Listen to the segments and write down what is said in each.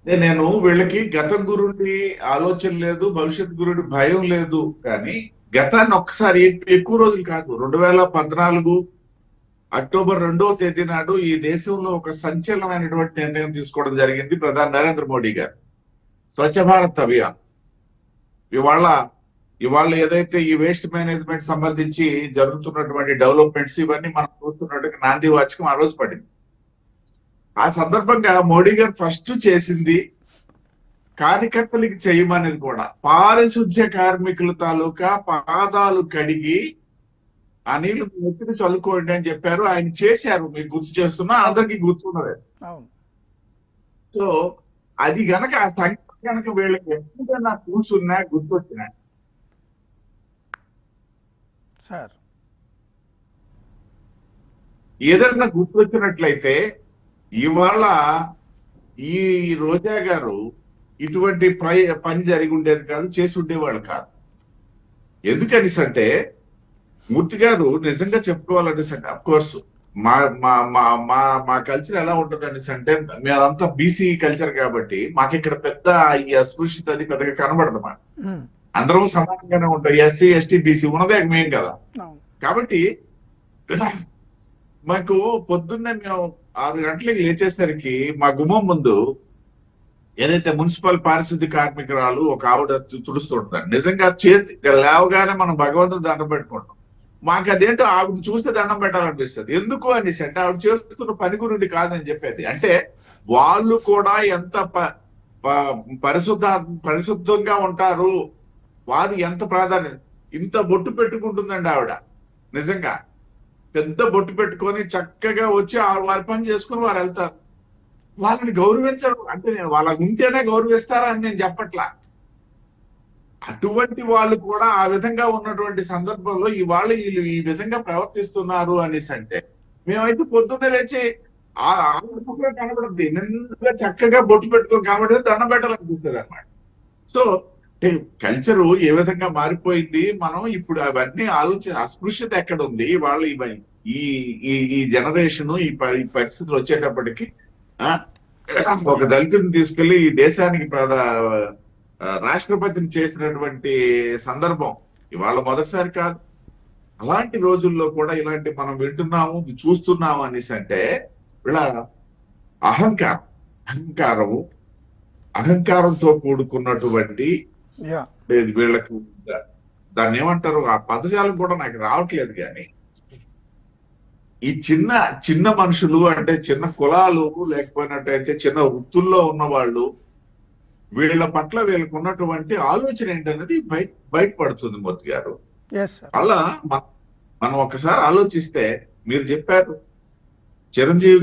నేను వీళ్ళకి గతం గురించి ఆలోచన లేదు, భవిష్యత్తు గురించి భయం లేదు. కానీ గతాన్ని ఒక్కసారి ఎక్కువ రోజులు కాదు, 2014 అక్టోబర్ 2వ తేదీ నాడు ఈ దేశంలో ఒక సంచలనమైనటువంటి నిర్ణయం తీసుకోవడం జరిగింది ప్రధాని నరేంద్ర మోడీ గారు. స్వచ్ఛ భారత్ అభియాన్. ఇవాళ ఇవాళ ఏదైతే ఈ వేస్ట్ మేనేజ్మెంట్ సంబంధించి జరుగుతున్నటువంటి డెవలప్మెంట్స్ ఇవన్నీ మనం చూస్తున్నట్టుగా నాంది వాచకం ఆ రోజు పడింది. ఆ సందర్భంగా మోడీ గారు ఫస్ట్ చేసింది కార్యకర్తలకి చేయమనేది కూడా పారిశుద్ధ్య కార్మికుల తాలూకా పాదాలు కడిగి ఆ నీళ్లు నెత్తిని చల్లుకోండి అని చెప్పారు. ఆయన చేశారు, మీకు గుర్తు చేస్తున్నా, అందరికీ గుర్తున్నదే. సో అది గనక ఆ సంఖ్య గనక వీళ్ళకి ఎప్పుడైనా కూర్చున్నా గుర్తొచ్చినా సార్, ఏదైనా గుర్తొచ్చినట్లయితే ఇవాళ ఈ రోజా గారు ఇటువంటి పని జరిగి ఉండేది కాదు, చేసి ఉండేవాళ్ళు కాదు. ఎందుకనిసంటే మూర్తి గారు నిజంగా చెప్పుకోవాలనేసంటే అఫ్ కోర్స్ మా మా మా మా మా కల్చర్ ఎలా ఉంటుంది అనేసంటే మేమంతా బీసీ కల్చర్ కాబట్టి మాకు ఇక్కడ పెద్ద ఈ అస్పృశ్యత అది పెద్దగా కనబడదు. మాట అందరం సమానంగానే ఉంటాం, ఎస్సీ ఎస్టీ బీసీ ఉన్నదే మేం కదా. కాబట్టి మాకు పొద్దున్నే మేము 6 గంటలకు లేచేసరికి మా గుమ్మం ముందు ఏదైతే మున్సిపల్ పారిశుద్ధ్య కార్మికురాలు ఒక ఆవిడ తుడుస్తుంటారు. నిజంగా చేతి లేవగానే మనం భగవంతుడు దండం పెట్టుకుంటాం. మాకు అదేంటో ఆవిడ చూస్తే దండం పెట్టాలనిపిస్తుంది. ఎందుకు అనేసి అంటే ఆవిడ చేస్తున్న పని గురించి కాదని చెప్పేది. అంటే వాళ్ళు కూడా ఎంత పరిశుద్ధంగా ఉంటారు, వారు ఎంత ప్రాధాన్యం. ఇంత బొట్టు పెట్టుకుంటుందండి ఆవిడ. నిజంగా పెద్ద బొట్టు పెట్టుకొని చక్కగా వచ్చి వారి పని చేసుకుని వారు వెళ్తారు. వాళ్ళని గౌరవించరు అంటే నేను వాళ్ళ ఉంటేనే గౌరవిస్తారా అని నేను చెప్పట్లా. అటువంటి వాళ్ళు కూడా ఆ విధంగా ఉన్నటువంటి సందర్భంలో ఇవాళ వీళ్ళు ఈ విధంగా ప్రవర్తిస్తున్నారు అనేసి అంటే మేమైతే పొద్దున్నే లేచి కనబడుతుంది, నిన్నగా చక్కగా బొట్టు పెట్టుకొని కనబడితే దండం పెట్టాలనిపిస్తుంది అనమాట. సో కల్చరు ఏ విధంగా మారిపోయింది. మనం ఇప్పుడు అవన్నీ అస్పృశ్యత ఎక్కడ ఉంది వాళ్ళ ఈ ఈ జనరేషన్ ఈ పరిస్థితులు వచ్చేటప్పటికి ఒక దళితుడిని తీసుకెళ్లి ఈ దేశానికి రాష్ట్రపతిని చేసినటువంటి సందర్భం ఇవాళ మొదటిసారి కాదు. అలాంటి రోజుల్లో కూడా ఇలాంటి మనం వింటున్నాము, చూస్తున్నాము అనేసి అంటే వీళ్ళ అహంకారంతో కూడుకున్నటువంటి వీళ్ళకు దాన్ని ఏమంటారు, ఆ పదజాలం కూడా నాకు రావట్లేదు. కానీ ఈ చిన్న చిన్న మనుషులు అంటే చిన్న కులాలు లేకపోయినట్టయితే చిన్న వృత్తుల్లో ఉన్న వాళ్ళు వీళ్ళ పట్ల వీళ్ళకు ఉన్నటువంటి ఆలోచన ఏంటనేది బయటపడుతుంది మూర్తి గారు. అలా మనం ఒకసారి ఆలోచిస్తే మీరు చెప్పారు చిరంజీవి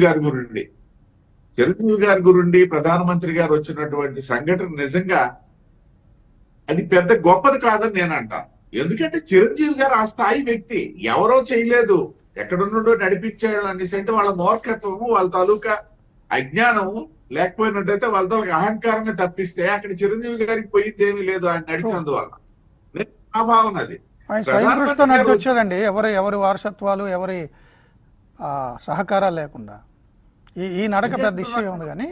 గారి గురించి ప్రధానమంత్రి గారు వచ్చినటువంటి సంఘటన నిజంగా అది పెద్ద గొప్పది కాదని నేను అంటాను. ఎందుకంటే చిరంజీవి గారు ఆ స్థాయి వ్యక్తి, ఎవరో చేయలేదు, ఎక్కడున్నాడో నడిపించాడు అనేసి అంటే వాళ్ళ మూర్ఖత్వము, వాళ్ళ తాలూకా అజ్ఞానము లేకపోయినట్టయితే వాళ్ళతో అహంకారమే తప్పిస్తే అక్కడ చిరంజీవి గారికి పోయింది ఏమీ లేదు ఆయన నడిచినందువల్ల. ఆ భావన అది ఆయన స్వయం కృషితో నడిచొచ్చాడండి. ఎవరి వారసత్వాలు ఎవరి సహకారాలు లేకుండా ఈ నడక పెద్ద ఇష్యూ ఉంది. కానీ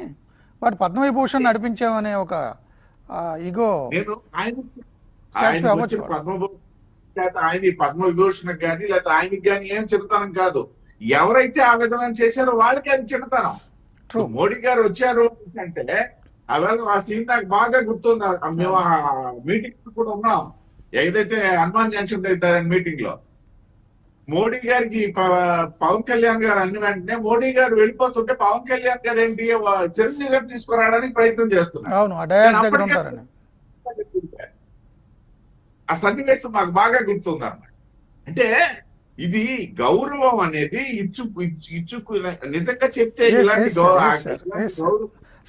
వాటి పద్మవిభూషణ్ నడిపించామనే ఒక ఇగో ఆయన పద్మవిభూషణ్ కానీ లేకపోతే ఆయనకి కానీ ఏం చిన్నతనం కాదు. ఎవరైతే ఆ విధమైన చేశారో వాళ్ళకి అది చిన్నతనం. మోడీ గారు వచ్చారు అంటే ఆ సీన్ నాకు బాగా గుర్తుంది. మేము ఆ మీటింగ్ కూడా ఉన్నాం, ఏదైతే హనుమాన్ జంక్షన్ దగ్గర మీటింగ్ లో మోడీ గారికి పవన్ కళ్యాణ్ గారు అన్ని వెంటనే మోడీ గారు వెళ్ళిపోతుంటే పవన్ కళ్యాణ్ గారు ఏంటి చిరంజీవి గారు తీసుకురావడానికి ప్రయత్నం చేస్తున్నారు. ఆ సన్నివేశం మాకు బాగా గుర్తుంది అన్నమాట. అంటే ఇది గౌరవం అనేది ఇచ్చుకు నిజంగా చెప్తే ఇలాంటి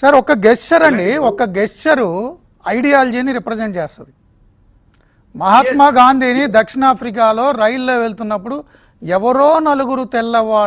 సార్ ఒక గెస్చర్ అండి, ఒక గెస్చరు ఐడియాలజీని రిప్రజెంట్ చేస్తుంది. మహాత్మా గాంధీని దక్షిణాఫ్రికాలో రైల్లో వెళ్తున్నప్పుడు ఎవరో నలుగురు తెల్లవాళ్ళు